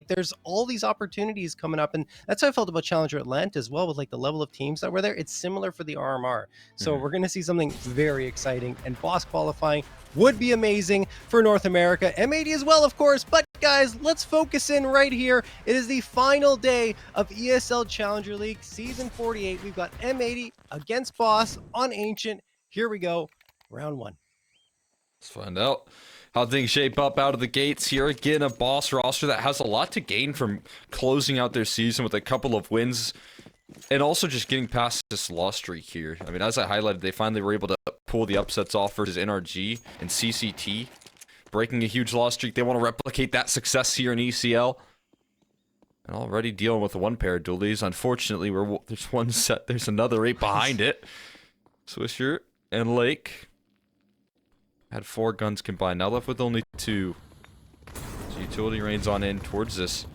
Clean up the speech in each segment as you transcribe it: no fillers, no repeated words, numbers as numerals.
there's all these opportunities coming up, and that's how I felt about Challenger Atlanta as well, with like the level of teams that were there. It's similar for the RMR. So we're going to see something very exciting, and boss qualifying would be amazing for North America. M80 as well, of course. But guys, let's focus in right here. It is the final day of ESL Challenger League Season 48. We've got M80 against Boss on Ancient. Here we go. Round one. Let's find out how things shape up out of the gates here. Again, a Boss roster that has a lot to gain from closing out their season with a couple of wins and also just getting past this loss streak here. I mean, as I highlighted, they finally were able to pull the upsets off versus NRG and CCT, breaking a huge loss streak. They want to replicate that success here in ECL. And already dealing with one pair of dualies. Unfortunately, there's one set, there's another 8 behind it. Swisher and Lake had 4 guns combined, now left with only 2. So utility rains on in towards this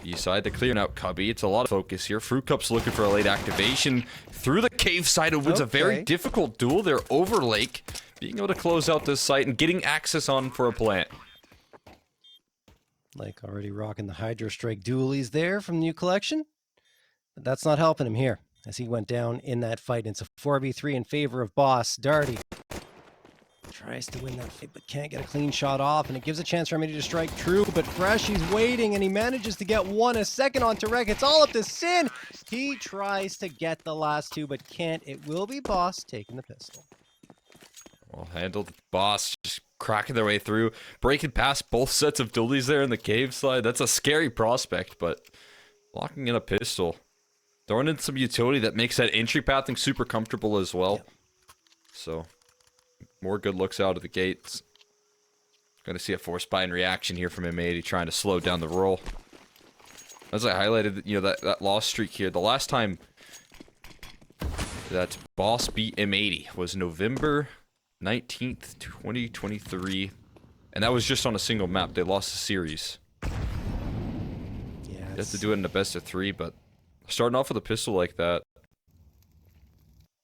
east side. They're clearing out Cubby. It's a lot of focus here. Fruit Cup's looking for a late activation through the cave side. It wins a very difficult duel there over Lake, being able to close out this site and getting access on for a plant. Lake already rocking the Hydro Strike dualies there from the new collection, but that's not helping him here as he went down in that fight. It's a 4v3 in favor of Boss. Darty tries to win that fight, but can't get a clean shot off, and it gives a chance for Remedy to strike true, but Fresh, he's waiting, and he manages to get one. A second on Tarek. It's all up to Sin. He tries to get the last 2, but can't. It will be Boss taking the pistol. Well handled. Boss just cracking their way through, breaking past both sets of dualies there in the cave side. That's a scary prospect, but locking in a pistol. Throwing in some utility that makes that entry pathing super comfortable as well. Yep. So more good looks out of the gates. Going to see a force bind reaction here from M80 trying to slow down the roll. As I highlighted, you know, that loss streak here, the last time that Boss beat M80 was November 19th, 2023. And that was just on a single map. They lost the series. Yeah, you have to do it in a best of 3, but starting off with a pistol like that,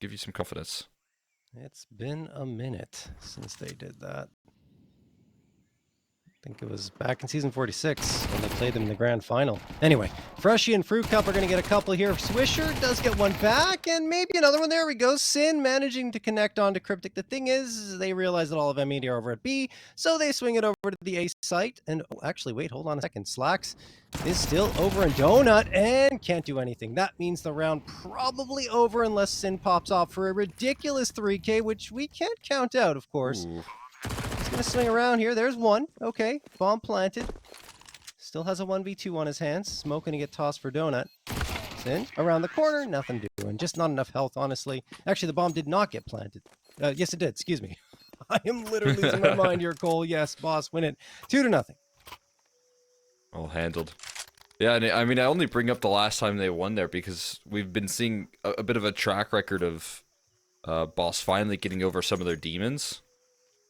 give you some confidence. It's been a minute since they did that. I think it was back in Season 46 when they played them in the grand final. Anyway, Freshie and Fruit Cup are going to get a couple here. Swisher does get one back, and maybe another one. There we go. Sin managing to connect onto Cryptic. The thing is, they realize that all of M80 are over at B, so they swing it over to the A site. And oh, actually, wait, hold on a second. Slacks is still over in Donut and can't do anything. That means the round probably over unless Sin pops off for a ridiculous 3K, which we can't count out, of course. Ooh. Gonna swing around here. There's one. Okay, bomb planted. Still has a 1v2 on his hands. Smoke gonna get tossed for Donut. Sin around the corner. Nothing doing. Just not enough health, honestly. Actually, the bomb did not get planted. Yes, it did. Excuse me. I am literally losing my mind here, Cole. Yes, Boss, win it. 2-0. All handled. Yeah, and I mean, I only bring up the last time they won there because we've been seeing a bit of a track record of Boss finally getting over some of their demons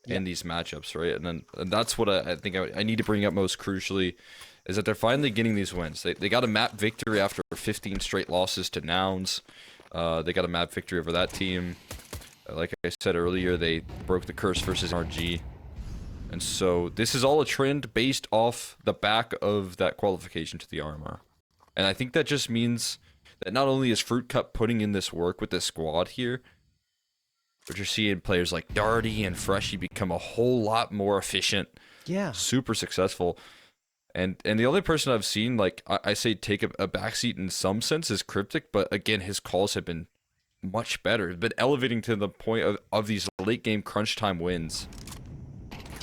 in these matchups, right? And that's what I think I need to bring up most crucially, is that they're finally getting these wins. They got a map victory after 15 straight losses to Nouns. They got a map victory over that team. Like I said earlier, they broke the curse versus RG. And so this is all a trend based off the back of that qualification to the RMR. And I think that just means that not only is Fruit Cup putting in this work with this squad here, but you're seeing players like Darty and Freshie become a whole lot more efficient. Yeah. Super successful. And the only person I've seen, like, I say take a backseat in some sense is Cryptic, but again, his calls have been much better. It's been elevating to the point of these late game crunch time wins.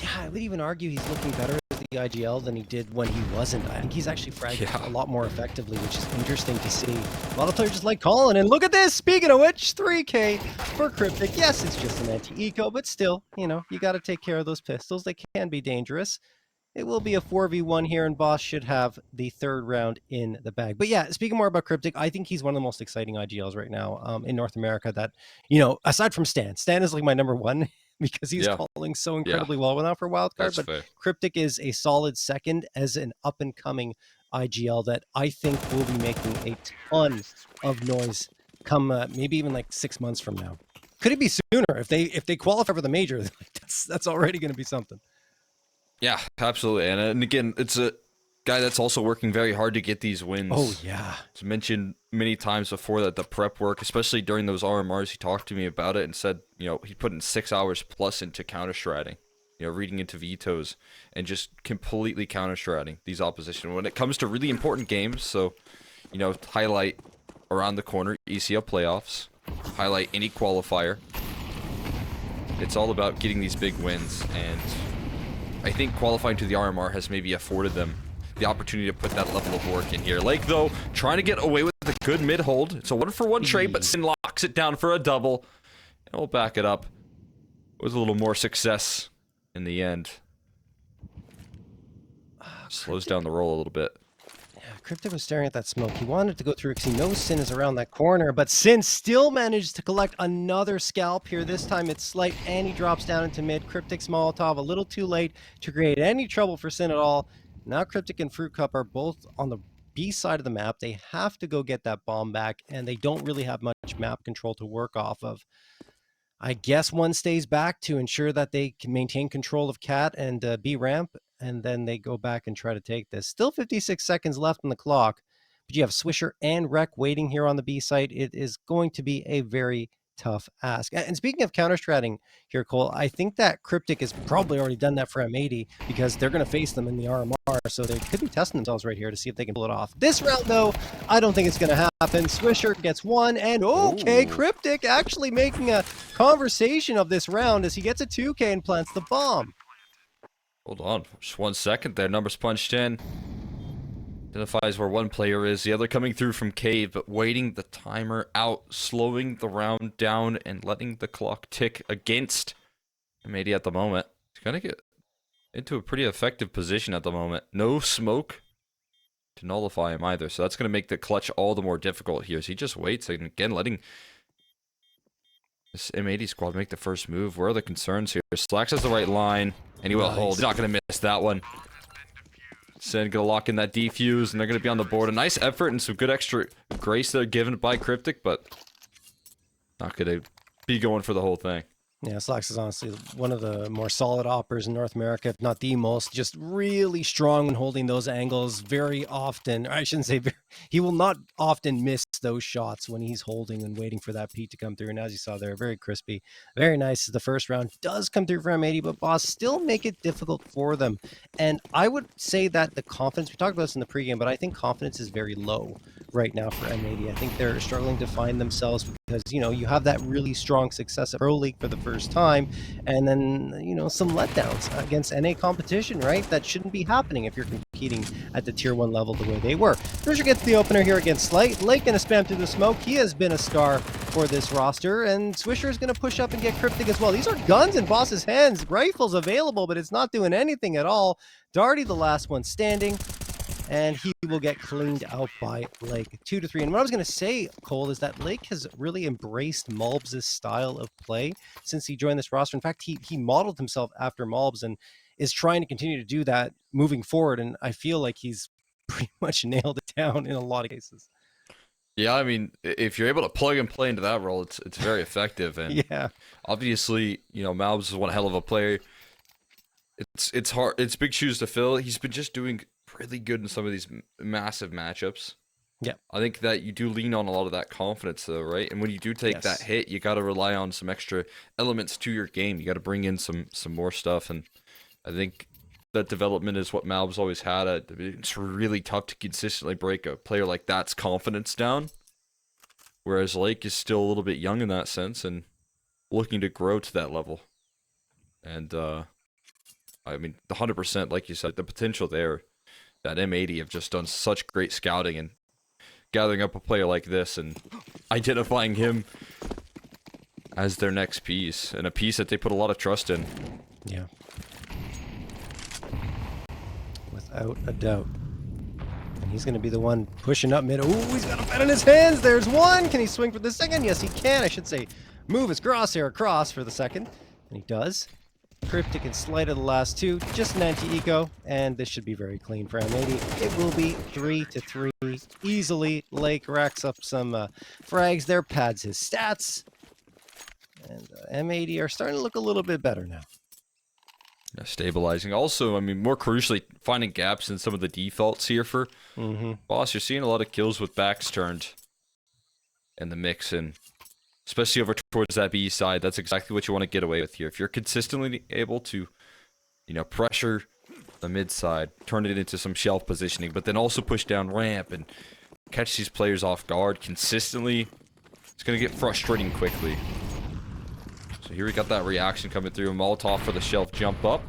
Yeah, I would even argue he's looking better at the IGL than he did when he wasn't. I think he's actually fragging a lot more effectively, which is interesting to see. A lot of players just like calling, and look at this! Speaking of which, 3K for Cryptic. Yes, it's just an anti-eco, but still, you know, you got to take care of those pistols. They can be dangerous. It will be a 4v1 here, and Boss should have the 3rd round in the bag. But yeah, speaking more about Cryptic, I think he's one of the most exciting IGLs right now in North America that, you know, aside from Stan. Stan is like my number 1 because he's calling so incredibly well now for Wildcard. But fair. Cryptic is a solid 2nd as an up-and-coming IGL that I think will be making a ton of noise come maybe even like 6 months from now. Could it be sooner? If they qualify for the major, that's already going to be something. Yeah, absolutely. And again, it's guy that's also working very hard to get these wins. Oh, yeah. It's mentioned many times before that the prep work, especially during those RMRs, he talked to me about it and said, you know, he put in 6 hours plus into counter-stratting, you know, reading into vetoes and just completely counter-stratting these opposition. When it comes to really important games, so, you know, highlight around the corner, ECL playoffs, highlight any qualifier. It's all about getting these big wins, and I think qualifying to the RMR has maybe afforded them the opportunity to put that level of work in here. Lake, though, trying to get away with a good mid-hold. It's a 1-for-1 trade, but Sin locks it down for a double. And we'll back it up with a little more success in the end. Slows down the roll a little bit. Cryptic was staring at that smoke. He wanted to go through because he knows Sin is around that corner, but Sin still managed to collect another scalp here. This time it's Slight, and he drops down into mid. Cryptic's Molotov a little too late to create any trouble for Sin at all. Now Cryptic and Fruit Cup are both on the B side of the map. They have to go get that bomb back, and they don't really have much map control to work off of. I guess one stays back to ensure that they can maintain control of Cat and B ramp, and then they go back and try to take this. Still 56 seconds left on the clock, but you have Swisher and Rec waiting here on the B site. It is going to be a very tough ask. And speaking of counter-stratting here, Cole, I think that Cryptic has probably already done that for M80 because they're going to face them in the RMR, so they could be testing themselves right here to see if they can pull it off. This round, though, I don't think it's going to happen. Swisher gets one, and okay, ooh. Cryptic actually making a conversation of this round as he gets a 2K and plants the bomb. Hold on, just 1 second there. Numbers punched in. Identifies where one player is, the other coming through from cave, but waiting the timer out, slowing the round down, and letting the clock tick against M80 at the moment. He's gonna get into a pretty effective position at the moment. No smoke to nullify him either, so that's gonna make the clutch all the more difficult here. So he just waits, and again, letting this M80 squad make the first move. Where are the concerns here? Slacks has the right line, and he will hold. He's not gonna miss that one. Sin gonna lock in that defuse, and they're gonna be on the board. A nice effort and some good extra grace there given by Cryptic, but not gonna be going for the whole thing. Yeah, Slacks is honestly one of the more solid operators in North America, if not the most. Just really strong when holding those angles very often. I shouldn't say very, he will not often miss those shots when he's holding and waiting for that peak to come through. And as you saw there, very crispy, very nice. The first round does come through for M80, but Boss still make it difficult for them. And I would say that the confidence, we talked about this in the pregame, but I think confidence is very low right now for M80. I think they're struggling to find themselves because, you know, you have that really strong success at Pro League for the first time, and then, you know, some letdowns against NA competition, right? That shouldn't be happening if you're competing at the tier 1 level the way they were. Fisher gets the opener here against Slight. Lake gonna spam through the smoke. He has been a star for this roster, and Swisher is gonna push up and get Cryptic as well. These are guns in Boss's hands. Rifles available, but it's not doing anything at all. Darty, the last one standing, and he will get cleaned out by Lake 2-3. And what I was going to say, Cole, is that Lake has really embraced Malbs' style of play since he joined this roster. In fact, he modeled himself after Malbs and is trying to continue to do that moving forward. And I feel like he's pretty much nailed it down in a lot of cases. Yeah, I mean, if you're able to plug and play into that role, it's very effective. And yeah, obviously, you know, Malbs is one hell of a player. It's hard. It's big shoes to fill. He's been just doing really good in some of these massive matchups. Yeah, I think that you do lean on a lot of that confidence, though, right? And when you do take that hit, you got to rely on some extra elements to your game. You got to bring in some more stuff, and I think that development is what Malb's always had. It's really tough to consistently break a player like that's confidence down, whereas Lake is still a little bit young in that sense and looking to grow to that level. And I mean, the 100%, like you said, the potential there. That M80 have just done such great scouting and gathering up a player like this and identifying him as their next piece, and a piece that they put a lot of trust in. Yeah. Without a doubt. And he's going to be the one pushing up mid. Ooh, he's got a pen in his hands. There's one. Can he swing for the second? Yes, he can. I should say move his crosshair across for the second. And he does. Cryptic and Slight are the last two, just an anti-eco, and this should be very clean for M80. It will be 3-3 easily. Lake racks up some frags there, pads his stats, and M80 are starting to look a little bit better now. Stabilizing. Also, I mean, more crucially, finding gaps in some of the defaults here for Boss. You're seeing a lot of kills with backs turned in the mix, and especially over towards that B side. That's exactly what you want to get away with here. If you're consistently able to, pressure the mid side, turn it into some shelf positioning, but then also push down ramp and catch these players off guard consistently, it's going to get frustrating quickly. So here we got that reaction coming through. Molotov for the shelf jump up.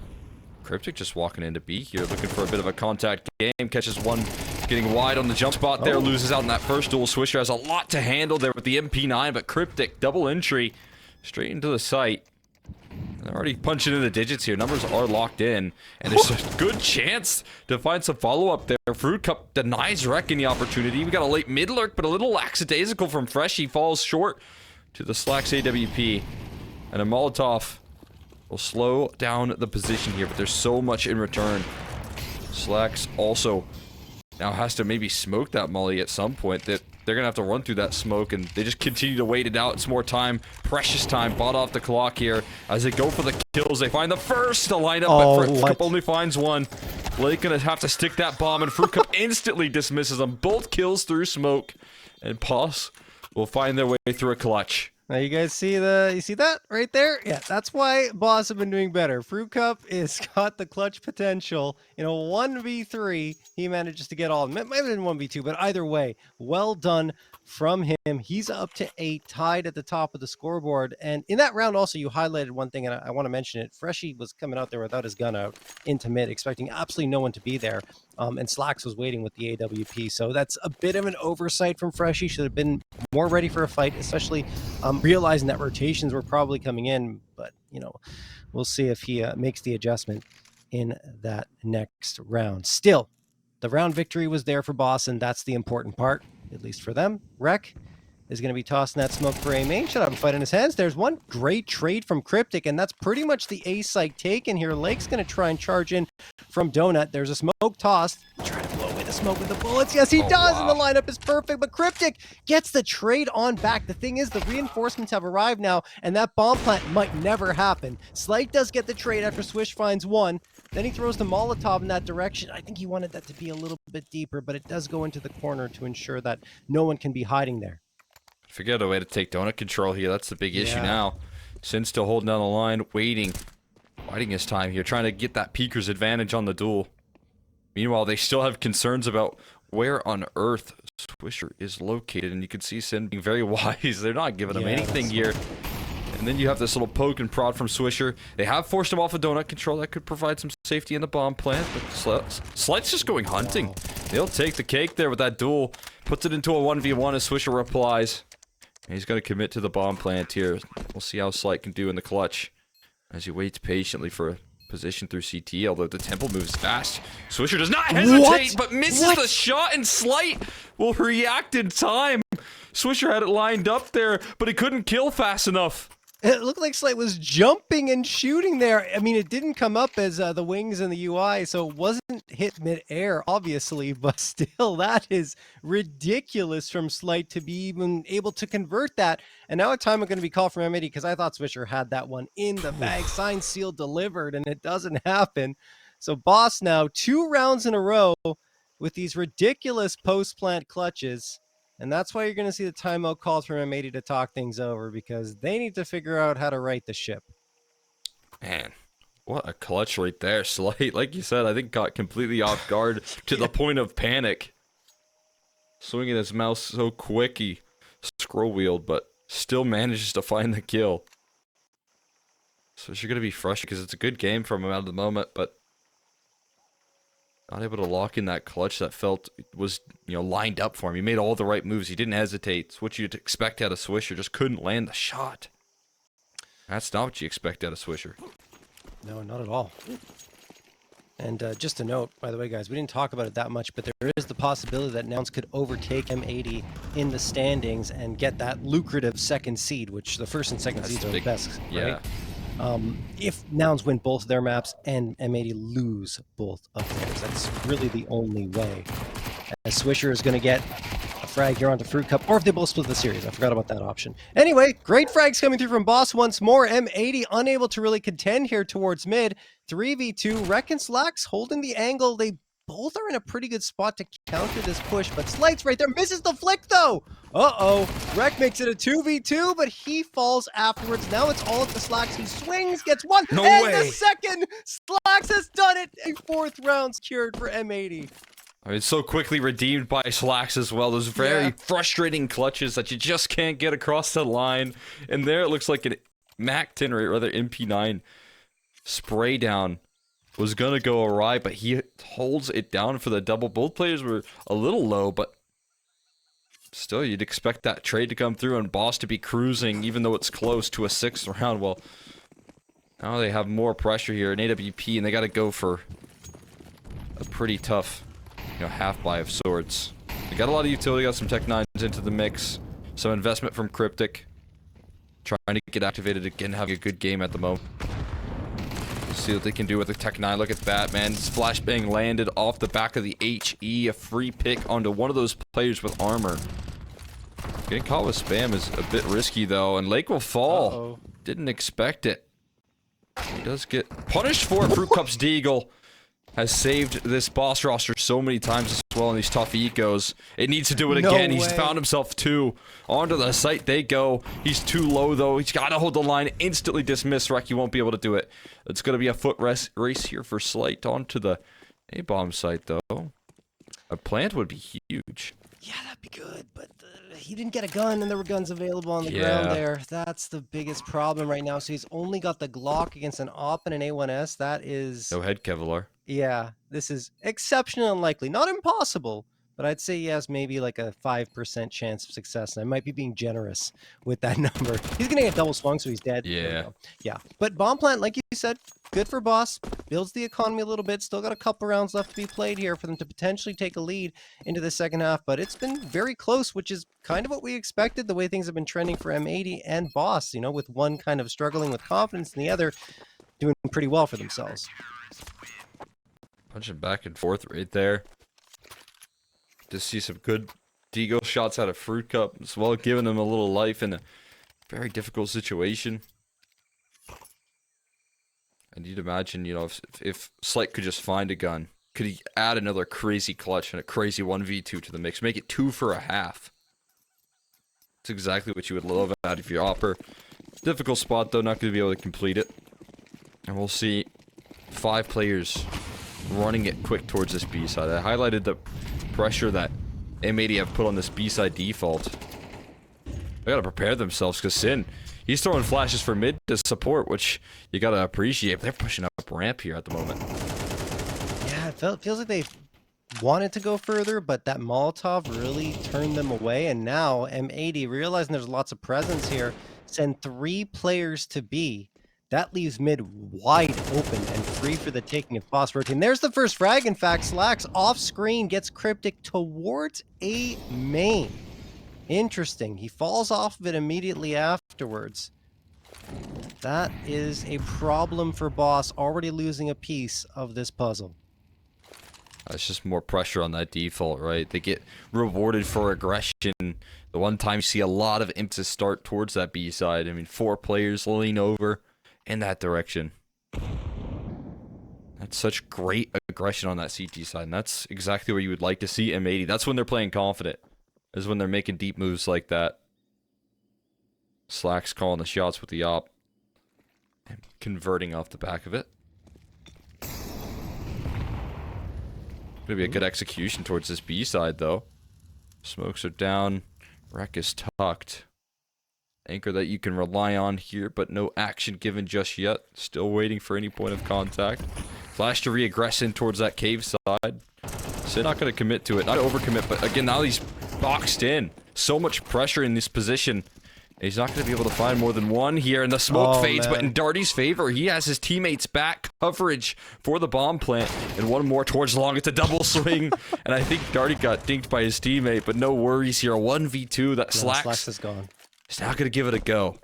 Cryptic just walking into B here, looking for a bit of a contact game. Catches one, getting wide on the jump spot there. Loses out in that first duel. Swisher has a lot to handle there with the MP9, but Cryptic, double entry, straight into the site. They're already punching in the digits here. Numbers are locked in, and there's a good chance to find some follow-up there. Fruit Cup denies Rek any opportunity. We got a late mid lurk, but a little lackadaisical from Fresh. He falls short to the Slacks AWP. And a Molotov will slow down the position here, but there's so much in return. Slacks also now has to maybe smoke that molly at some point. That they're going to have to run through that smoke, and they just continue to wait it out. It's more time, precious time, bought off the clock here. As they go for the kills, they find the first to line up, but Fruit Cup only finds one. Blake going to have to stick that bomb, and Fruit Cup instantly dismisses them. Both kills through smoke, and Boss will find their way through a clutch. Now you guys see you see that right there? Yeah, that's why Boss have been doing better. Fruit Cup is got the clutch potential. In a 1v3, he manages to get all. Might have been 1v2, but either way, well done from him. He's up to 8, tied at the top of the scoreboard. And in that round also, you highlighted one thing, and I want to mention it. Freshie was coming out there without his gun out into mid, expecting absolutely no one to be there. And Slacks was waiting with the AWP. So that's a bit of an oversight from Freshie. Should have been more ready for a fight, especially realizing that rotations were probably coming in. But, we'll see if he makes the adjustment in that next round. Still, the round victory was there for Boss, and that's the important part, at least for them. Rek is going to be tossing that smoke for A main. Should have a fight in his hands. There's one great trade from Cryptic, and that's pretty much the A site taken here. Lake's going to try and charge in from Donut. There's a smoke tossed. Try to blow away the smoke with the bullets. Yes, he does, wow. And the lineup is perfect, but Cryptic gets the trade on back. The thing is, the reinforcements have arrived now, and that bomb plant might never happen. Slight does get the trade after Swish finds one. Then he throws the Molotov in that direction. I think he wanted that to be a little bit deeper, but it does go into the corner to ensure that no one can be hiding there. Figure out a way to take Donut control here. That's the big issue now. Sin still holding down the line, biding his time here, trying to get that Peeker's advantage on the duel. Meanwhile, they still have concerns about where on earth Swisher is located, and you can see Sin being very wise. They're not giving him anything here. And then you have this little poke and prod from Swisher. They have forced him off of Donut control. That could provide some safety in the bomb plant, but Slight's just going hunting. They'll take the cake there with that duel. Puts it into a 1v1 as Swisher replies. And he's going to commit to the bomb plant here. We'll see how Slight can do in the clutch as he waits patiently for a position through CT, although the temple moves fast. Swisher does not hesitate, but misses the shot, and Slight will react in time. Swisher had it lined up there, but he couldn't kill fast enough. It looked like Slate was jumping and shooting there. I mean, it didn't come up as the wings and the UI, so it wasn't hit mid-air, obviously, but still, that is ridiculous from Slate to be even able to convert that. And now a time I'm going to be called from M80 because I thought Swisher had that one in the bag, signed, sealed, delivered, and it doesn't happen. So Boss now 2 rounds in a row with these ridiculous post-plant clutches. And that's why you're going to see the timeout called from M80 to talk things over, because they need to figure out how to right the ship. Man, what a clutch right there. Slight, like you said, I think got completely off guard to the point of panic. Swinging his mouse so quick, he scroll wheeled, but still manages to find the kill. So you're going to be frustrated because it's a good game from him out of the moment, but not able to lock in that clutch that felt was, lined up for him. He made all the right moves. He didn't hesitate. It's what you'd expect out of Swisher. Just couldn't land the shot. That's not what you expect out of Swisher. No, not at all. And just a note, by the way, guys, we didn't talk about it that much, but there is the possibility that Nouns could overtake M80 in the standings and get that lucrative second seed, which the first and second seeds are the best, right? Yeah. If Nouns win both of their maps and M80 lose both of theirs, that's really the only way. As Swisher is going to get a frag here onto Fruit Cup, or if they both split the series. I forgot about that option. Anyway, great frags coming through from Boss once more. M80 unable to really contend here towards mid. 3v2. Rek and Slacks holding the angle. They both are in a pretty good spot to counter this push, but Slight's right there. Misses the flick, though. Uh-oh. Rek makes it a 2v2, but he falls afterwards. Now it's all up to Slacks. He swings, gets one, No and way. the second. Slacks has done it. A 4th round secured for M80. I mean, so quickly redeemed by Slacks as well. Those very frustrating clutches that you just can't get across the line. And there it looks like an MAC-10, or rather MP9 spray down was going to go awry, but he holds it down for the double. Both players were a little low, but still, you'd expect that trade to come through and Boss to be cruising, even though it's close to a 6th round. Well, now they have more pressure here in AWP, and they got to go for a pretty tough, half buy of sorts. They got a lot of utility, got some Tech 9s into the mix, some investment from Cryptic, trying to get activated again, having a good game at the moment. See what they can do with the Tech 9. Look at that, man. This flashbang landed off the back of the HE. A free pick onto one of those players with armor. Getting caught with spam is a bit risky, though, and Lake will fall. Didn't expect it. He does get punished for it. Fruit Cup's Deagle has saved this Boss roster so many times as well in these tough ecos. It needs to do it again. He's found himself 2. Onto the site they go. He's too low, though. He's got to hold the line. Instantly dismiss. Rek, he won't be able to do it. It's going to be a foot race here for Slight onto the A-bomb site, though. A plant would be huge. Yeah, that'd be good, but he didn't get a gun, and there were guns available on the ground there. That's the biggest problem right now. So he's only got the Glock against an AWP and an A1S. That is... No head Kevlar. Yeah, this is exceptionally unlikely. Not impossible, but I'd say he has maybe like a 5% chance of success. And I might be being generous with that number. He's going to get double swung, so he's dead. Yeah. Yeah. But Bomb Plant, like you said, good for Boss. Builds the economy a little bit. Still got a couple rounds left to be played here for them to potentially take a lead into the second half. But it's been very close, which is kind of what we expected, the way things have been trending for M80 and Boss, with one kind of struggling with confidence and the other doing pretty well for themselves. Punching back and forth right there. Just see some good Deagle shots out of Fruit Cup as well, giving him a little life in a very difficult situation. And you'd imagine, if Slight could just find a gun, could he add another crazy clutch and a crazy 1v2 to the mix, make it 2 for a half? That's exactly what you would love out of your opper. Difficult spot, though, not going to be able to complete it. And we'll see 5 players running it quick towards this B side. I highlighted the pressure that M80 have put on this B side default. They gotta prepare themselves, because Sin, he's throwing flashes for mid to support, which you gotta appreciate. They're pushing up ramp here at the moment. Yeah, it feels like they wanted to go further, but that Molotov really turned them away. And now M80, realizing there's lots of presence here, send 3 players to B. That leaves mid wide open and free for the taking of Boss rotating. There's the first frag. In fact, Slacks off screen gets Cryptic towards A main. Interesting. He falls off of it immediately afterwards. That is a problem for Boss, already losing a piece of this puzzle. It's just more pressure on that default, right? They get rewarded for aggression. The one time you see a lot of impetus start towards that B side. I mean, 4 players lean over in that direction. That's such great aggression on that CT side, and that's exactly what you would like to see M80. That's when they're playing confident, is when they're making deep moves like that. Slacks calling the shots with the op and converting off the back of it. Gonna be a good execution towards this B side, though. Smokes are down. Rek is tucked. Anchor that you can rely on here, but no action given just yet. Still waiting for any point of contact. Flash to re-aggress in towards that cave side. So not going to commit to it. Not overcommit, but again, now he's boxed in. So much pressure in this position. He's not going to be able to find more than one here, and the smoke fades, but in Darty's favor, he has his teammates back. Coverage for the bomb plant, and one more towards long. It's a double swing, and I think Darty got dinked by his teammate, but no worries here. 1v2, that Slacks is gone. He's not going to give it a go.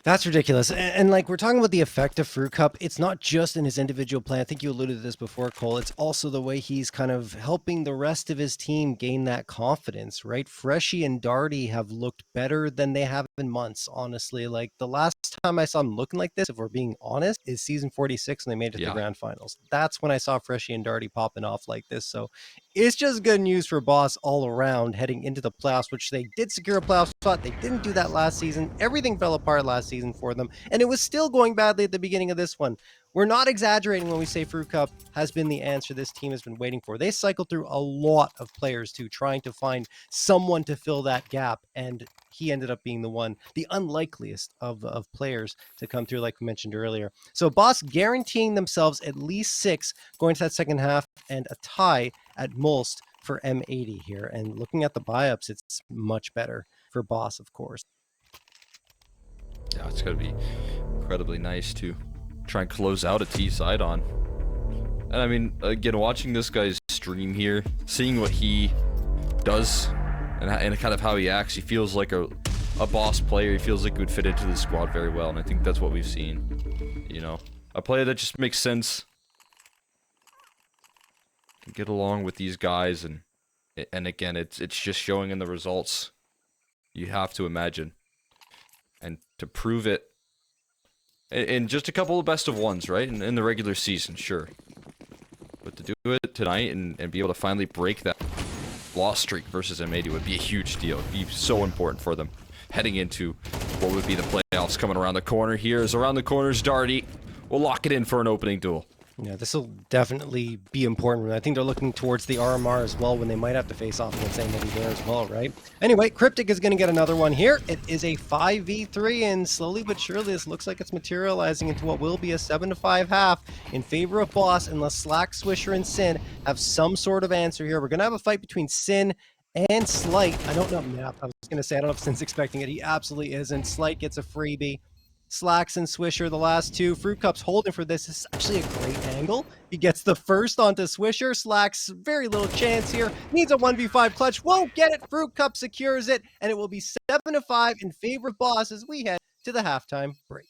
That's ridiculous. And like we're talking about the effect of Fruit Cup, it's not just in his individual play. I think you alluded to this before, Cole. It's also the way he's kind of helping the rest of his team gain that confidence, right? Freshie and Darty have looked better than they have in months, honestly. Like the last time I saw them looking like this, if we're being honest, is season 46 when they made it to the grand finals. That's when I saw Freshie and Darty popping off like this. So it's just good news for Boss all around heading into the playoffs, which they did secure a playoff spot. They didn't do that last season. Everything fell apart last season for them, and it was still going badly at the beginning of this one. We're not exaggerating when we say Fruit Cup has been the answer this team has been waiting for. They cycled through a lot of players too, trying to find someone to fill that gap, and he ended up being the one, the unlikeliest of players to come through, like we mentioned earlier. So Boss guaranteeing themselves at least 6 going to that second half and a tie at most for M80 here. And looking at the buy-ups, it's much better for Boss, of course. Yeah, it's got to be incredibly nice to try and close out a T side on. And I mean, again, watching this guy's stream here, seeing what he does and kind of how he acts, he feels like a boss player. He feels like he would fit into the squad very well, and I think that's what we've seen. You know, a player that just makes sense, can get along with these guys, and again, it's just showing in the results. You have to imagine, and to prove it in just a couple of best of ones, right? In the regular season, sure. But to do it tonight and be able to finally break that loss streak versus M80 would be a huge deal. It'd be so important for them heading into what would be the playoffs coming around the corner. Here is around the corners, Darty. We'll lock it in for an opening duel. Yeah, this will definitely be important. I think they're looking towards the RMR as well when they might have to face off against M80 there as well, right? Anyway, Cryptic is going to get another one here. It is a 5v3, and slowly but surely this looks like it's materializing into what will be a 7-5 half in favor of Boss, unless Slack, Swisher, and Sin have some sort of answer here. We're going to have a fight between Sin and Slight. I don't know. Yeah, I was going to say, I don't know if Sin's expecting it. He absolutely isn't. Slight gets a freebie. Slacks and Swisher, the last two. Fruit Cup's holding for this. This is actually a great angle. He gets the first onto Swisher. Slacks, very little chance here. Needs a 1v5 clutch. Won't get it. Fruit Cup secures it. And it will be 7-5 in favor of Boss as we head to the halftime break.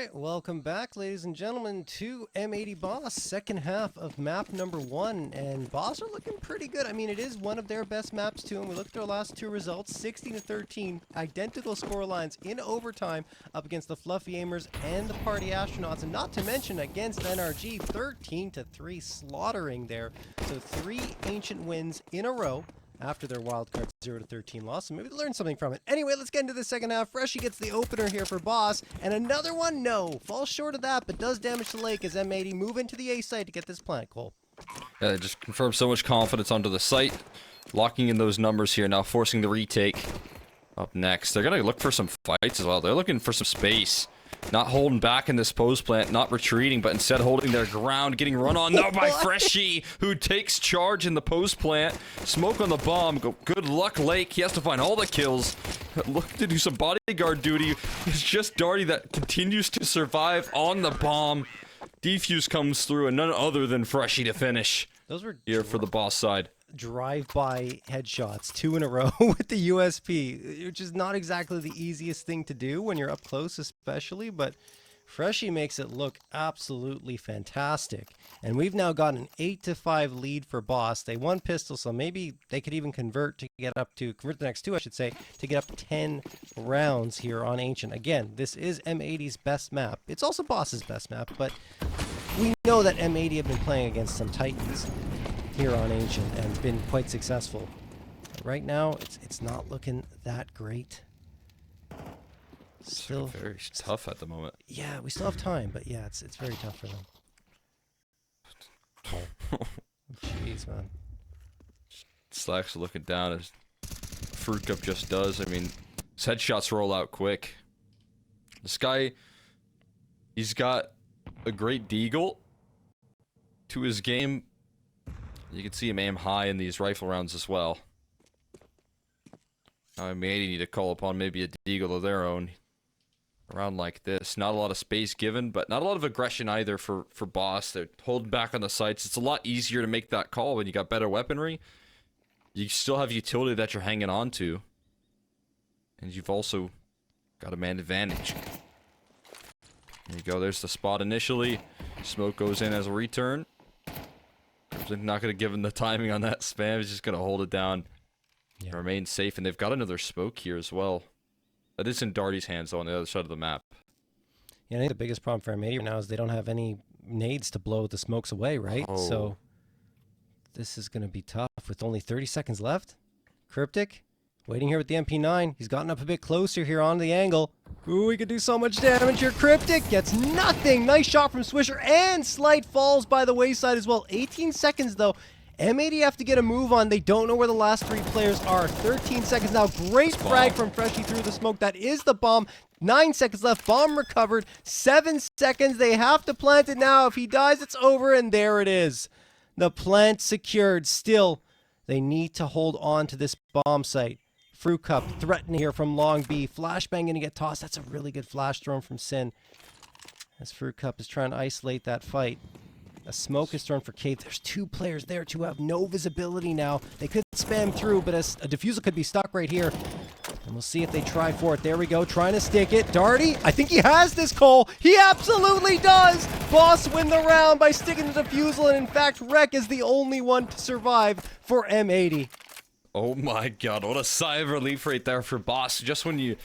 right, welcome back, ladies and gentlemen, to M80 Boss, second half of map number 1, and Boss are looking pretty good. I mean, it is one of their best maps too, and we looked at our last two results, 16-13, identical score lines in overtime up against the Fluffy Aimers and the Party Astronauts, and not to mention against NRG, 13-3 slaughtering there. So 3 ancient wins in a row after their wildcard 0-13 loss, so maybe they learned something from it. Anyway, let's get into the second half. Freshie gets the opener here for Boss, and another one, no, falls short of that, but does damage the lake as M80 move into the A site to get this plant, Cole. Yeah, they just confirmed so much confidence onto the site, locking in those numbers here, now forcing the retake. Up next, they're gonna look for some fights as well. They're looking for some space. Not holding back in this post plant, not retreating, but instead holding their ground, getting run on now by Freshie, who takes charge in the post plant. Smoke on the bomb. Good luck, Lake. He has to find all the kills. Look to do some bodyguard duty. It's just Darty that continues to survive on the bomb. Defuse comes through, and none other than Freshie to finish. Those were here for the Boss side. Drive-by headshots, 2 in a row with the USP, which is not exactly the easiest thing to do when you're up close especially, but Freshie makes it look absolutely fantastic. And we've now got an 8-5 lead for Boss. They won pistol, so maybe they could even convert the next two, I should say, to get up 10 rounds here on Ancient. Again, this is M80's best map. It's also Boss's best map, but we know that M80 have been playing against some titans here on Ancient and been quite successful. But right now, it's not looking that great. Still very tough at the moment. Yeah, we still have time, but yeah, it's very tough for them. Jeez, man. Slack's looking down as Fruit Cup just does. I mean, his headshots roll out quick. This guy, he's got a great deagle to his game. You can see him aim high in these rifle rounds as well. Now M80 need to call upon maybe a deagle of their own. Around like this. Not a lot of space given, but not a lot of aggression either for Boss. They're holding back on the sights. It's a lot easier to make that call when you got better weaponry. You still have utility that you're hanging on to. And you've also got a man advantage. There you go. There's the spot initially. Smoke goes in as a return. Not going to give him the timing on that spam. He's just going to hold it down. Yeah. Remain safe. And they've got another smoke here as well. That is in Darty's hands, though, on the other side of the map. Yeah, I think the biggest problem for M80 right now is they don't have any nades to blow the smokes away, right? Oh. So this is going to be tough with only 30 seconds left. Cryptic, waiting here with the MP9. He's gotten up a bit closer here on the angle. Ooh, he could do so much damage here. Cryptic gets nothing. Nice shot from Swisher, and Slight falls by the wayside as well. 18 seconds, though. M80 have to get a move on. They don't know where the last 3 players are. 13 seconds now. Great frag from Freshie through the smoke. That is the bomb. 9 seconds left. Bomb recovered. 7 seconds. They have to plant it now. If he dies, it's over, and there it is. The plant secured. Still, they need to hold on to this bomb site. Fruit Cup threatening here from Long B. Flashbang going to get tossed. That's a really good flash thrown from Sin. As Fruit Cup is trying to isolate that fight. A smoke is thrown for Cave. There's 2 players there to have no visibility now. They could spam through, but a diffuser could be stuck right here. And we'll see if they try for it. There we go, trying to stick it. Darty, I think he has this, Cole. He absolutely does! Boss win the round by sticking the defusal, and in fact, Rek is the only one to survive for M80. Oh my god, what a sigh of relief right there for Boss. Just when you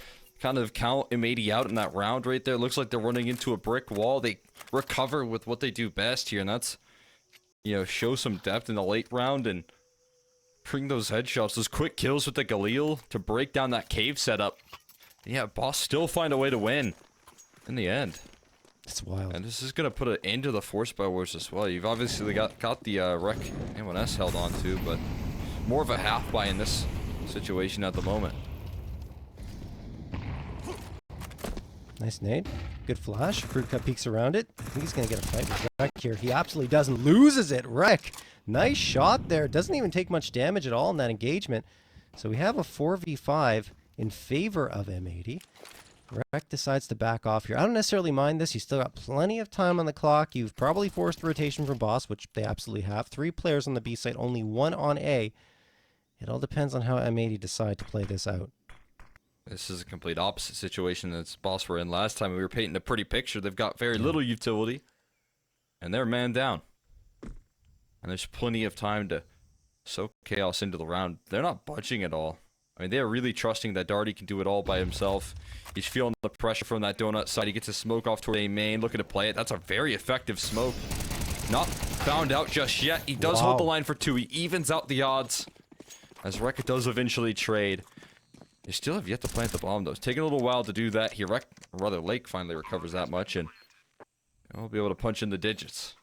kind of count M80 out in that round right there, looks like they're running into a brick wall. They recover with what they do best here, and that's, you know, show some depth in the late round and bring those headshots, those quick kills with the Galil to break down that cave setup. Yeah, Boss still find a way to win in the end. It's wild. And this is going to put an end to the Force by Wars as well. You've obviously got the Rek M1S held on to, but more of a half buy in this situation at the moment. Nice nade. Good flash. Fruit Cup peeks around it. I think he's going to get a fight with Rek here. He absolutely doesn't. Loses it. Rek. Nice shot there. Doesn't even take much damage at all in that engagement. So we have a 4v5 in favor of M80. Rek decides to back off here. I don't necessarily mind this. You still got plenty of time on the clock. You've probably forced rotation from Boss, which they absolutely have. 3 players on the B site, only 1 on A. It all depends on how M80 decide to play this out. This is a complete opposite situation than Boss were in last time. We were painting a pretty picture. They've got very little utility, and they're man down. And there's plenty of time to soak chaos into the round. They're not budging at all. I mean, they are really trusting that Darty can do it all by himself. He's feeling the pressure from that donut side. He gets a smoke off toward A main, looking to play it. That's a very effective smoke. Not found out just yet. He does hold the line for 2. He evens out the odds, as Rek does eventually trade. They still have yet to plant the bomb, though. It's taking a little while to do that. Here, Lake finally recovers that much, and we'll be able to punch in the digits.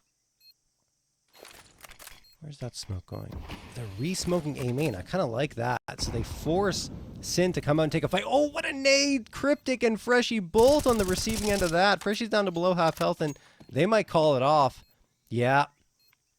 Where's that smoke going? They're re-smoking A main. I kind of like that. So they force Sin to come out and take a fight. Oh, what a nade! Cryptic and Freshy both on the receiving end of that. Freshy's down to below half health, and they might call it off. Yeah.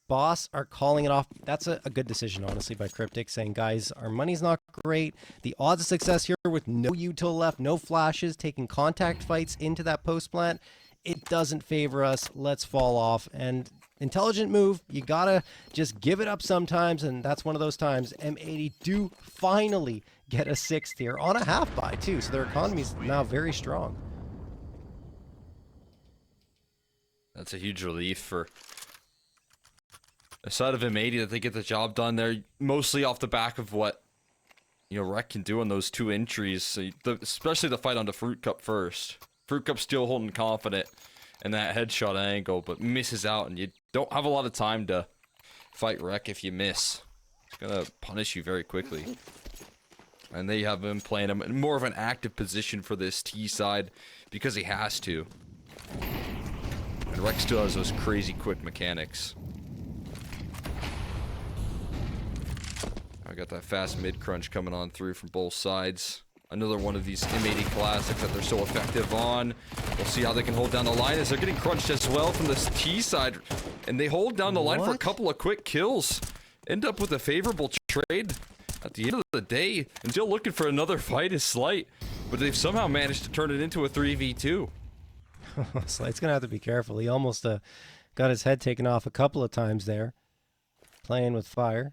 Boss are calling it off. That's a good decision, honestly, by Cryptic, saying, guys, our money's not great. The odds of success here with no util left, no flashes, taking contact fights into that post plant, it doesn't favor us. Let's fall off. And intelligent move. You gotta just give it up sometimes, and that's one of those times. M80 do finally get a 6th here on a half buy, too, so their economy's now very strong. That's a huge relief for the side of M80 that they get the job done there, mostly off the back of what, you know, Rek can do on those 2 entries, so especially the fight onto Fruit Cup first. Fruit Cup still holding confident in that headshot angle, but misses out, and you don't have a lot of time to fight Rek if you miss. It's gonna punish you very quickly. And they have him playing him in more of an active position for this T side because he has to. And Rek still has those crazy quick mechanics. I got that fast mid crunch coming on through from both sides. Another one of these M80 classics that they're so effective on. We'll see how they can hold down the line as they're getting crunched as well from this T side. And they hold down the line for a couple of quick kills. End up with a favorable trade at the end of the day. And still looking for another fight is Slight. But they've somehow managed to turn it into a 3v2. Slight's gonna have to be careful. He almost got his head taken off a couple of times there. Playing with fire.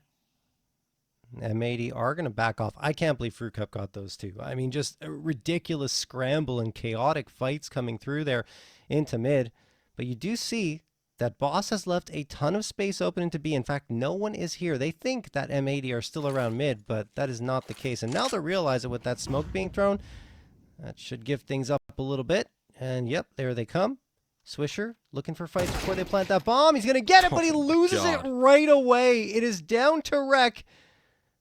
M80 are going to back off. I can't believe Fruit Cup got those 2. I mean, just a ridiculous scramble and chaotic fights coming through there into mid. But you do see that Boss has left a ton of space open into B. In fact, no one is here. They think that M80 are still around mid, but that is not the case. And now they realize it with that smoke being thrown. That should give things up a little bit. And yep, there they come. Swisher looking for fights before they plant that bomb. He's going to get it, but he loses it right away. It is down to Rek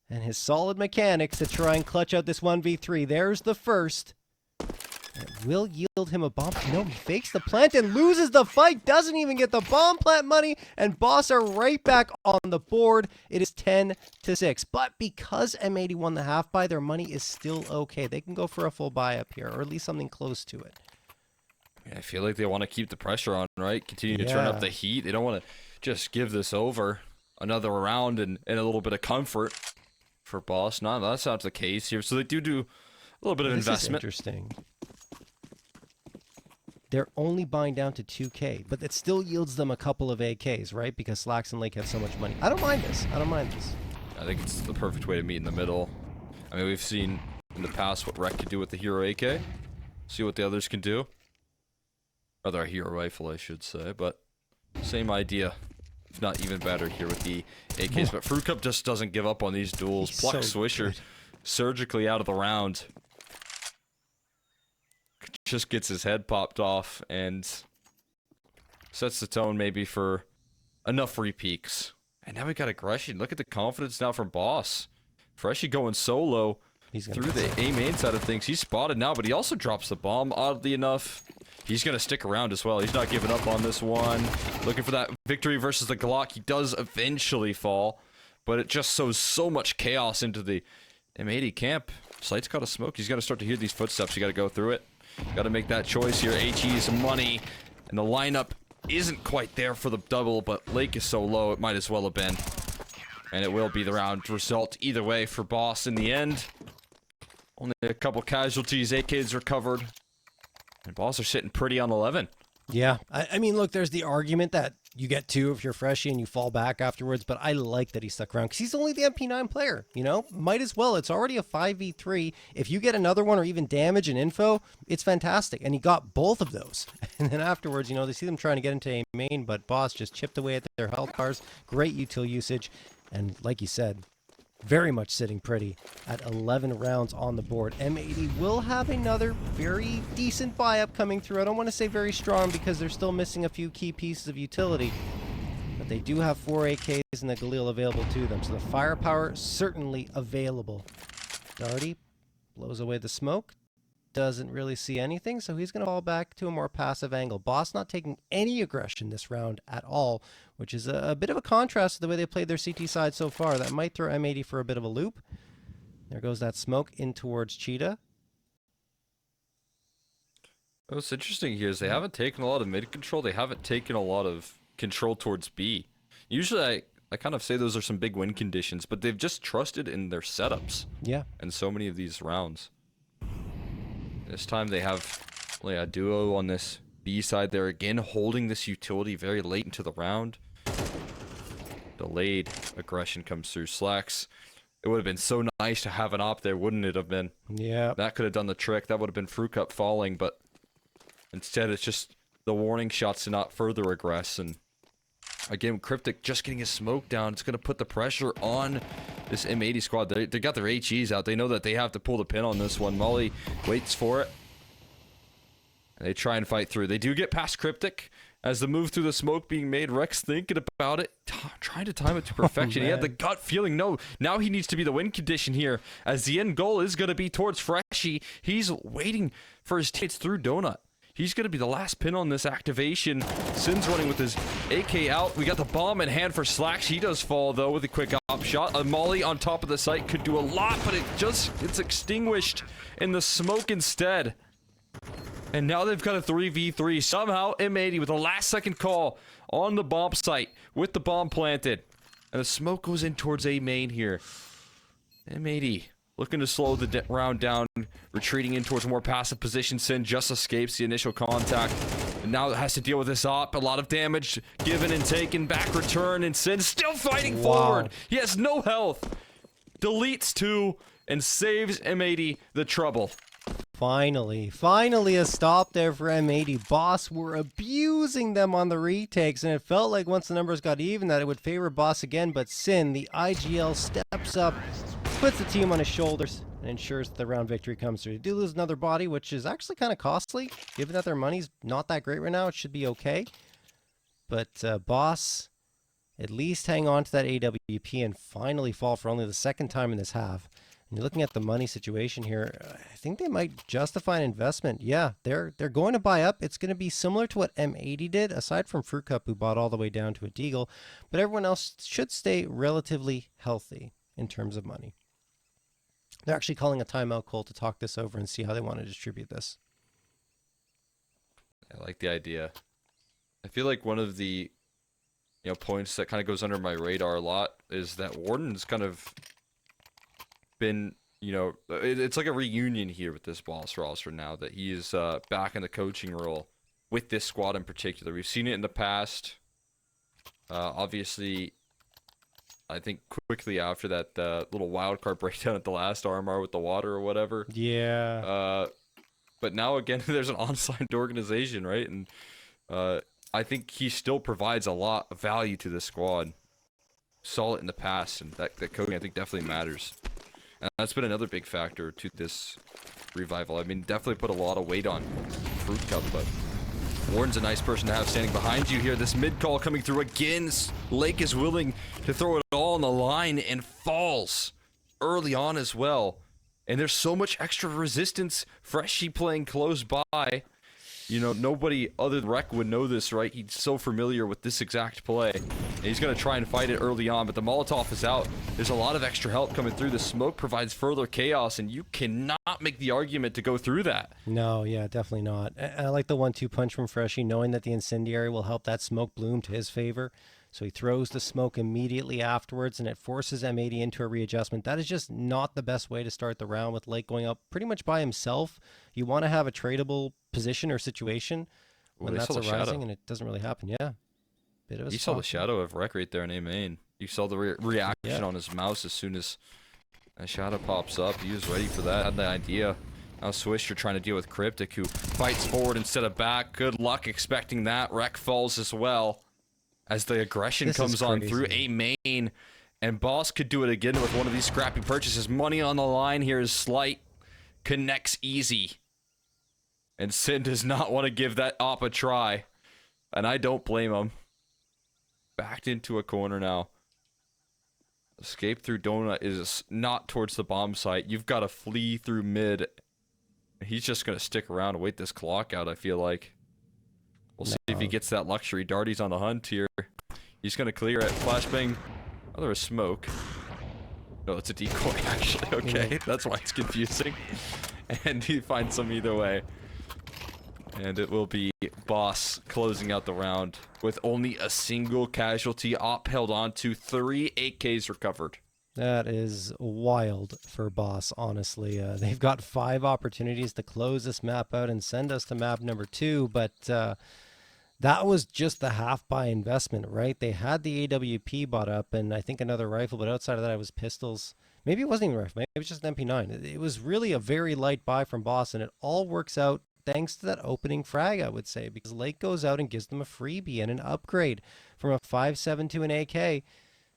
and his solid mechanics to try and clutch out this 1v3. There's the first. It will yield him a bomb. No, he fakes the plant and loses the fight. Doesn't even get the bomb plant money. And Boss are right back on the board. It is 10-6. But because M80 won the half buy, their money is still okay. They can go for a full buy up here, or at least something close to it. I feel like they want to keep the pressure on, right? Continue to turn up the heat. They don't want to just give this over another round and a little bit of comfort for Boss. No, that's not the case here. So they do a little bit of investment. This is interesting. They're only buying down to 2K, but it still yields them a couple of AKs, right? Because Slacks and Lake have so much money. I don't mind this. I don't mind this. I think it's the perfect way to meet in the middle. I mean, we've seen in the past what Rek can do with the Hero AK. See what the others can do. Or their Hero Rifle, I should say. But same idea. If not even better here with the AKs. But Fruit Cup just doesn't give up on these duels. Pluck so Swisher good. Surgically out of the round. Just gets his head popped off and sets the tone maybe for enough free peaks. And now we got aggression. Look at the confidence now from Boss. Freshy going solo through the A main side of things. He's spotted now, but he also drops the bomb. Oddly enough, he's going to stick around as well. He's not giving up on this one. Looking for that victory versus the Glock. He does eventually fall, but it just sows so much chaos into the M80 camp. Slight's got to smoke. He's got to start to hear these footsteps. You got to go through it. Got to make that choice here. HE's money, and the lineup isn't quite there for the double, but Lake is so low, it might as well have been. And it will be the round result either way for Boss in the end. Only a couple casualties, AKs recovered. And Boss are sitting pretty on 11. Yeah, I mean, look, there's the argument that You get 2 if you're Freshie and you fall back afterwards, but I like that he stuck around because he's only the MP9 player, you know? Might as well. It's already a 5v3. If you get another one or even damage and info, it's fantastic. And he got both of those. And then afterwards, you know, they see them trying to get into a main, but Boss just chipped away at their health bars. Great util usage. And like you said, very much sitting pretty at 11 rounds on the board. M80 will have another very decent buy-up coming through. I don't want to say very strong because they're still missing a few key pieces of utility. But they do have 4 AKs and the Galil available to them. So the firepower certainly available. Darty blows away the smoke. Doesn't really see anything, so he's going to fall back to a more passive angle. Boss not taking any aggression this round at all, which is a bit of a contrast to the way they played their CT side so far. That might throw M80 for a bit of a loop. There goes that smoke in towards Cheetah. What's interesting here is they haven't taken a lot of mid control. They haven't taken a lot of control towards B. Usually I kind of say those are some big win conditions, but they've just trusted in their setups. Yeah. In so many of these rounds. This time they have a duo on this B side. They're again holding this utility very late into the round. Delayed aggression comes through. Slacks. It would have been so nice to have an op there, wouldn't it have been? Yeah. That could have done the trick. That would have been Fruit Cup falling, but instead it's just the warning shots to not further aggress. And again, Cryptic just getting his smoke down. It's going to put the pressure on this M80 squad. They got their HEs out. They know that they have to pull the pin on this one. Molly waits for it. And they try and fight through. They do get past Cryptic as the move through the smoke being made. Rex thinking about it, trying to time it to perfection. He had the gut feeling, no, now he needs to be the win condition here, as the end goal is going to be towards Freshie. He's waiting for his teammates through Donut. He's going to be the last pin on this activation. Sin's running with his AK out. We got the bomb in hand for Slacks. He does fall, though, with a quick op shot. A Molly on top of the site could do a lot, but it's extinguished in the smoke instead. And now they've got a 3v3. Somehow, M80 with a last-second call on the bomb site with the bomb planted. And the smoke goes in towards A main here. M80 looking to slow the round down, retreating in towards a more passive position. Sin just escapes the initial contact. And now it has to deal with this op. A lot of damage given and taken. Back return, and Sin still fighting forward. He has no health. Deletes 2 and saves M80 the trouble. Finally a stop there for M80. Boss were abusing them on the retakes, and it felt like once the numbers got even that it would favor Boss again, but Sin, the IGL, steps up, puts the team on his shoulders, and ensures that the round victory comes through. They do lose another body, which is actually kind of costly. Given that their money's not that great right now, it should be okay. But Boss at least hang on to that AWP and finally fall for only the second time in this half. And you're looking at the money situation here. I think they might justify an investment. Yeah, they're going to buy up. It's going to be similar to what M80 did, aside from Fruit Cup, who bought all the way down to a Deagle. But everyone else should stay relatively healthy in terms of money. They're actually calling a timeout, Cole, to talk this over and see how they want to distribute this. I like the idea. I feel like one of the points that kind of goes under my radar a lot is that Warden's kind of been, it's like a reunion here with this Boss roster now that he is back in the coaching role with this squad in particular. We've seen it in the past. Obviously, I think quickly after that little wildcard breakdown at the last RMR with the water or whatever. Yeah. But now again, there's an on-signed organization, right? And I think he still provides a lot of value to this squad. Saw it in the past, and that coaching I think definitely matters. And that's been another big factor to this revival. I mean, definitely put a lot of weight on Fruit Cup, but Warren's a nice person to have standing behind you here. This mid call coming through again. Lake is willing to throw it all on the line and falls early on as well. And there's so much extra resistance. Freshie playing close by. Nobody other than Rek would know this, right? He's so familiar with this exact play. And he's going to try and fight it early on, but the Molotov is out. There's a lot of extra help coming through. The smoke provides further chaos, and you cannot make the argument to go through that. No, yeah, definitely not. I like the 1-2 punch from Freshie, knowing that the incendiary will help that smoke bloom to his favor. So he throws the smoke immediately afterwards, and it forces M80 into a readjustment. That is just not the best way to start the round with Lake going up pretty much by himself. You want to have a tradable position or situation when that's arising, and it doesn't really happen. Yeah. Bit of a You saw the spot. shadow of Wreck right there in A main. You saw the reaction on his mouse as soon as a shadow pops up. He was ready for that. Had the idea. Now Swisher trying to deal with Cryptic, who fights forward instead of back. Good luck expecting that. Wreck falls as well as the aggression comes on through A main. And Boss could do it again with one of these scrappy purchases. Money on the line here is Slight. Connects easy. And Sin does not want to give that op a try. And I don't blame him. Backed into a corner now. Escape through donut is not towards the bomb site. You've got to flee through mid. He's just going to stick around and wait this clock out, I feel like. We'll see if he gets that luxury. Darty's on the hunt here. He's going to clear it. Flashbang. Oh, there was smoke. No, it's a decoy, actually. Okay, that's why it's confusing. And he finds some either way. And it will be Boss closing out the round with only a single casualty. Op held on to 3 8Ks recovered. That is wild for Boss, honestly. They've got 5 opportunities to close this map out and send us to map number 2, but that was just the half-buy investment, right? They had the AWP bought up and I think another rifle, but outside of that it was pistols. Maybe it wasn't even a rifle, maybe it was just an MP9. It was really a very light buy from Boss, and it all works out thanks to that opening frag, I would say, because Lake goes out and gives them a freebie and an upgrade from a 5.7 to an AK.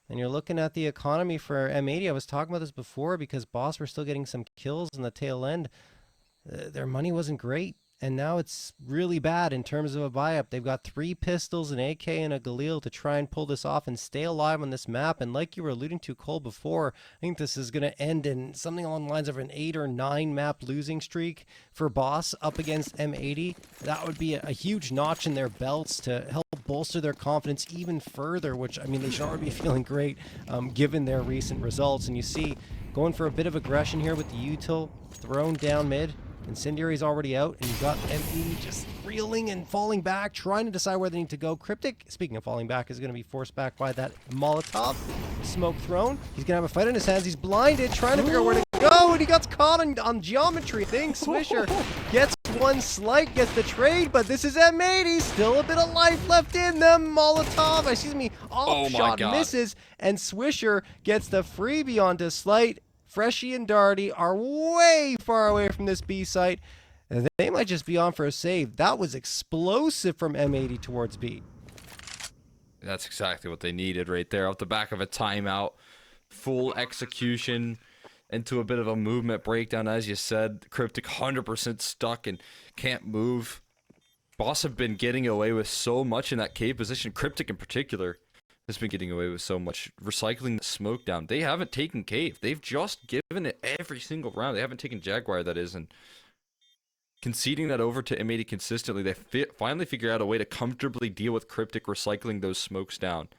And you're looking at the economy for M80. I was talking about this before because Boss were still getting some kills in the tail end. Their money wasn't great. And now it's really bad in terms of a buy-up. They've got 3 pistols, an AK, and a Galil to try and pull this off and stay alive on this map. And like you were alluding to, Cole, before, I think this is going to end in something along the lines of an 8 or 9 map losing streak for Boss up against M80. That would be a huge notch in their belts to help bolster their confidence even further, which, I mean, they should already be feeling great given their recent results. And you see, going for a bit of aggression here with the util thrown down mid. Incendiary's already out, and you've got M80 just reeling and falling back, trying to decide where they need to go. Cryptic, speaking of falling back, is going to be forced back by that Molotov. Smoke thrown. He's going to have a fight in his hands. He's blinded, trying to figure out where to go, and he got caught on geometry. I think Swisher gets one Slight, gets the trade, but this is M80. Still a bit of life left in them. Molotov, excuse me, off shot misses, and Swisher gets the freebie onto Slight. Freshie and Darty are way far away from this B site. And they might just be on for a save. That was explosive from M80 towards B. That's exactly what they needed right there. Off the back of a timeout. Full execution into a bit of a movement breakdown. As you said, Cryptic 100% stuck and can't move. Boss have been getting away with so much in that cave position. Cryptic in particular has been getting away with so much, recycling the smoke down. They haven't taken cave. They've just given it every single round. They haven't taken Jaguar, that is, and conceding that over to M80 consistently. They finally figure out a way to comfortably deal with Cryptic recycling those smokes down.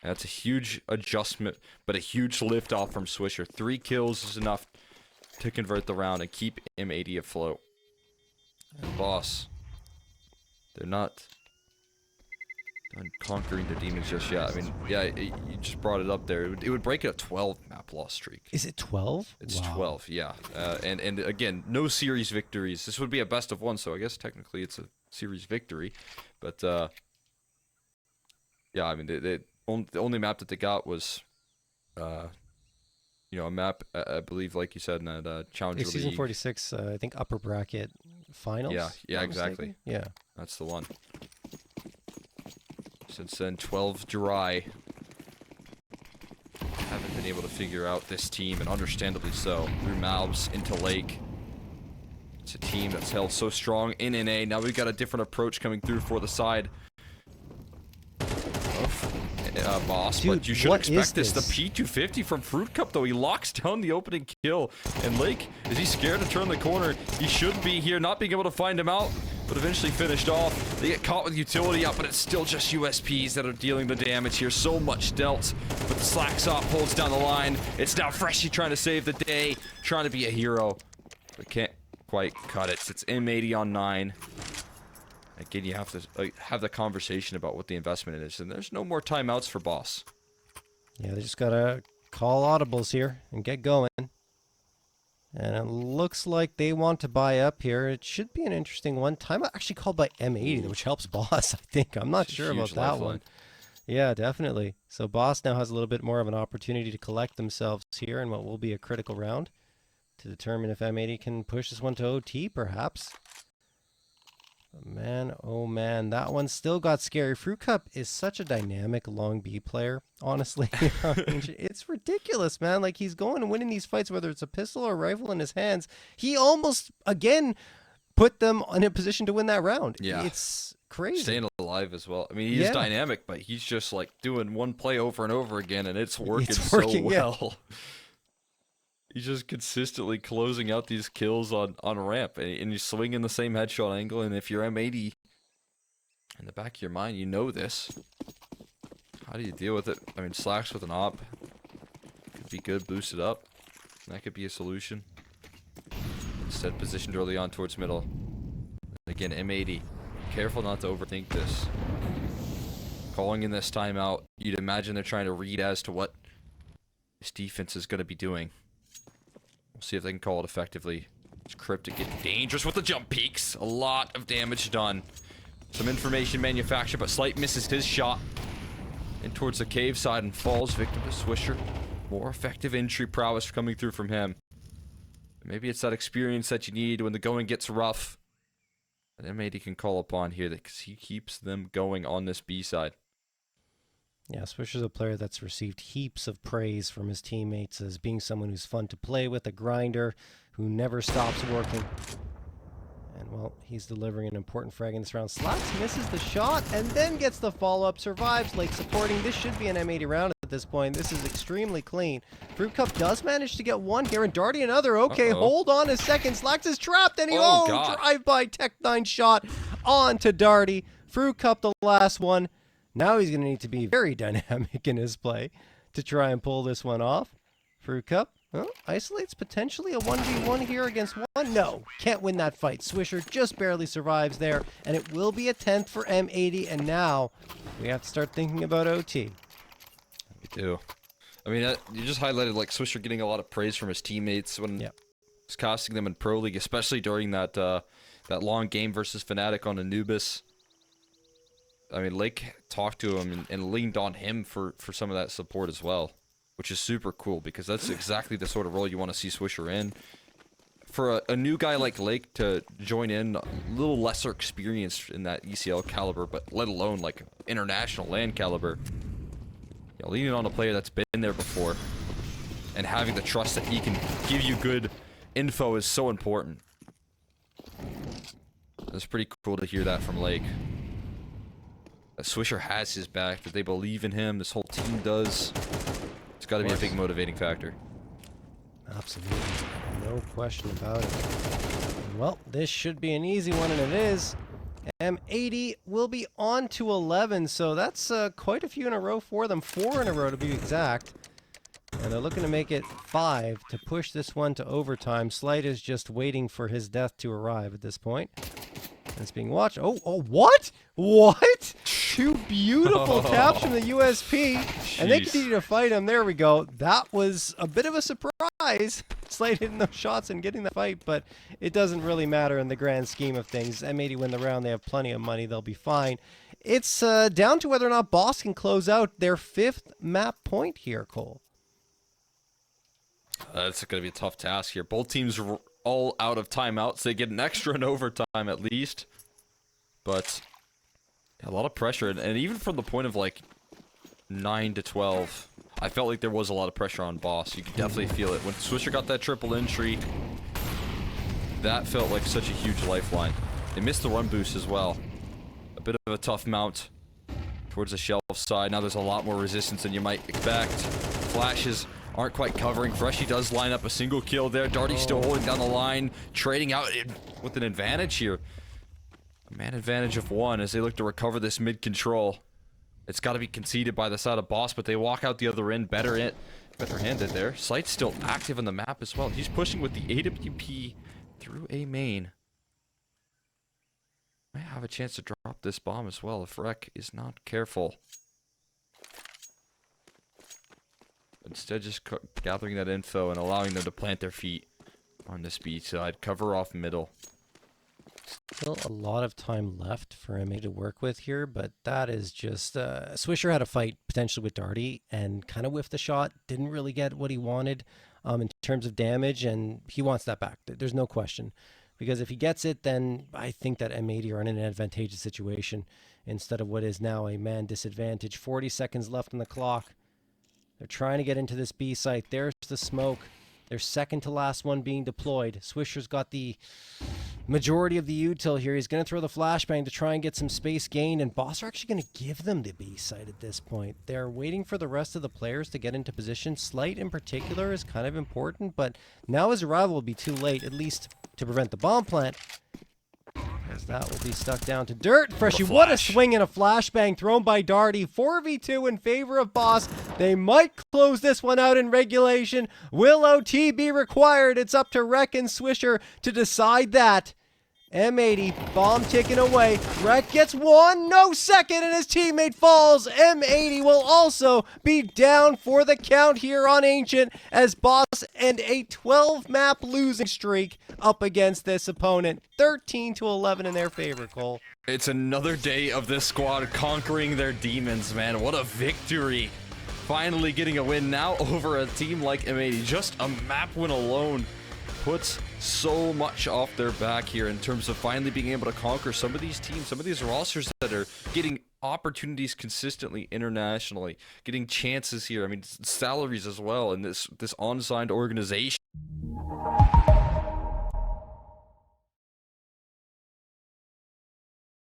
And that's a huge adjustment, but a huge lift off from Swisher. 3 kills is enough to convert the round and keep M80 afloat. And Boss, they're not conquering the demons just yet. I mean, yeah, you just brought it up there. It would break a 12 map loss streak. Is it 12? It's 12, yeah. And again, no series victories. This would be a best of 1, so I guess technically it's a series victory. But yeah, I mean, the only map that they got was, you know, a map, I believe, like you said, in that Challenger League. Season 46, I think upper bracket finals. Yeah, exactly. Yeah, that's the one. Since then, 12 dry. Haven't been able to figure out this team, and understandably so. Through Malbs into Lake. It's a team that's held so strong in NA. Now we've got a different approach coming through for the side of Boss. Dude, but you should expect this. The P250 from Fruit Cup, though. He locks down the opening kill. And Lake, is he scared to turn the corner? He should be here, not being able to find him out, but eventually finished off. They get caught with utility up, but it's still just USPs that are dealing the damage here. So much dealt, but the slacks off, holds down the line. It's now Freshie trying to save the day, trying to be a hero, but can't quite cut it. It's M80 on 9. Again, you have to have the conversation about what the investment is, and there's no more timeouts for Boss. Yeah, they just gotta call audibles here and get going. And it looks like they want to buy up here. It should be an interesting one. Timeout actually called by M80, which helps Boss, I think. I'm not It's a sure about huge that lifeline. one. Yeah, definitely. So Boss now has a little bit more of an opportunity to collect themselves here in what will be a critical round to determine if M80 can push this one to OT, perhaps. But man, oh man, that one still got scary. Fruit Cup is such a dynamic long B player, honestly. I mean, it's ridiculous, man. Like, he's going and winning these fights, whether it's a pistol or a rifle in his hands. He almost, again, put them in a position to win that round. Yeah. It's crazy. Staying alive as well. I mean, he's dynamic, but he's just like doing one play over and over again, and it's working so well. Yeah. He's just consistently closing out these kills on ramp, and you swing in the same headshot angle. And if you're M80, in the back of your mind, you know this. How do you deal with it? I mean, slacks with an op could be good, boosted up. That could be a solution. Instead, positioned early on towards middle. Again, M80. Careful not to overthink this. Calling in this timeout, you'd imagine they're trying to read as to what this defense is going to be doing. We'll see if they can call it effectively. It's Cryptic getting dangerous with the jump peaks. A lot of damage done. Some information manufactured, but Slight misses his shot. In towards the cave side and falls victim to Swisher. More effective entry prowess coming through from him. Maybe it's that experience that you need when the going gets rough. And M80 can call upon here because he keeps them going on this B side. Yeah, Swisher's a player that's received heaps of praise from his teammates as being someone who's fun to play with, a grinder who never stops working. And, well, he's delivering an important frag in this round. Slacks misses the shot and then gets the follow-up. Survives, Lake supporting. This should be an M80 round at this point. This is extremely clean. Fruit Cup does manage to get one here, and Darty another. Okay, hold on a second. Slacks is trapped, and he drive-by Tech-9 shot on to Darty. Fruit Cup the last one. Now he's going to need to be very dynamic in his play to try and pull this one off. Fruit Cup isolates potentially a 1v1 here against one. No, can't win that fight. Swisher just barely survives there, and it will be a 10th for M80, and now we have to start thinking about OT. We do. I mean, you just highlighted like Swisher getting a lot of praise from his teammates when he's casting them in Pro League, especially during that that long game versus Fnatic on Anubis. I mean, Lake talked to him and leaned on him for some of that support as well, which is super cool because that's exactly the sort of role you want to see Swisher in. For a new guy like Lake to join in, a little lesser experienced in that ECL caliber, but let alone like international LAN caliber, you know, leaning on a player that's been there before and having the trust that he can give you good info is so important. It's pretty cool to hear that from Lake. Swisher has his back, that they believe in him, this whole team does. It's got to be a big motivating factor. Absolutely. No question about it. Well, this should be an easy one, and it is. M80 will be on to 11, so that's quite a few in a row for them. 4 in a row to be exact. And they're looking to make it 5 to push this one to overtime. Slight is just waiting for his death to arrive at this point. It's being watched. Oh, what? What? 2 beautiful taps from the USP. Jeez. And they continue to fight him. There we go. That was a bit of a surprise. Slade hitting those shots and getting the fight, but it doesn't really matter in the grand scheme of things. M80 win the round. They have plenty of money. They'll be fine. It's down to whether or not Boss can close out their 5th map point here, Cole. That's going to be a tough task here. Both teams are all out of timeouts. They get an extra in overtime at least. But a lot of pressure. And even from the point of like 9 to 12, I felt like there was a lot of pressure on Boss. You could definitely feel it. When Swisher got that triple entry, that felt like such a huge lifeline. They missed the run boost as well. A bit of a tough mount towards the shelf side. Now there's a lot more resistance than you might expect. Flashes aren't quite covering. Freshy does line up a single kill there. Darty still holding down the line, trading out with an advantage here. A man advantage of 1 as they look to recover this mid control. It's got to be conceded by the side of Boss, but they walk out the other end better handed there. Sight's still active on the map as well. He's pushing with the AWP through a main. Might have a chance to drop this bomb as well if Rek is not careful. Instead, just gathering that info and allowing them to plant their feet. on this B side. Cover off middle. Still a lot of time left for M80 to work with here, but that is just... Swisher had a fight potentially with Darty and kind of whiffed the shot. Didn't really get what he wanted in terms of damage, and he wants that back. There's no question. Because if he gets it, then I think that M80 are in an advantageous situation instead of what is now a man disadvantage. 40 seconds left on the clock. They're trying to get into this B site. There's the smoke. Their second to last one being deployed. Swisher's got the majority of the util here. He's going to throw the flashbang to try and get some space gained, and Boss are actually going to give them the B site at this point. They're waiting for the rest of the players to get into position. Slight in particular is kind of important, but now his arrival will be too late, at least to prevent the bomb plant, as that will be stuck down to dirt. Freshie, what a swing and a flashbang thrown by Darty. 4v2 in favor of Boss. They might close this one out in regulation. Will OT be required? It's up to Rek and Swisher to decide that. M80, bomb ticking away. Rek gets one, no second, and his teammate falls. M80 will also be down for the count here on Ancient, as Boss and a 12-map losing streak up against this opponent. 13-11 in their favor, Cole. It's another day of this squad conquering their demons, man. What a victory. Finally getting a win now over a team like M80. Just a map win alone puts so much off their back here in terms of finally being able to conquer some of these teams, some of these rosters that are getting opportunities consistently internationally, getting chances here. I mean, salaries as well, and this unsigned organization.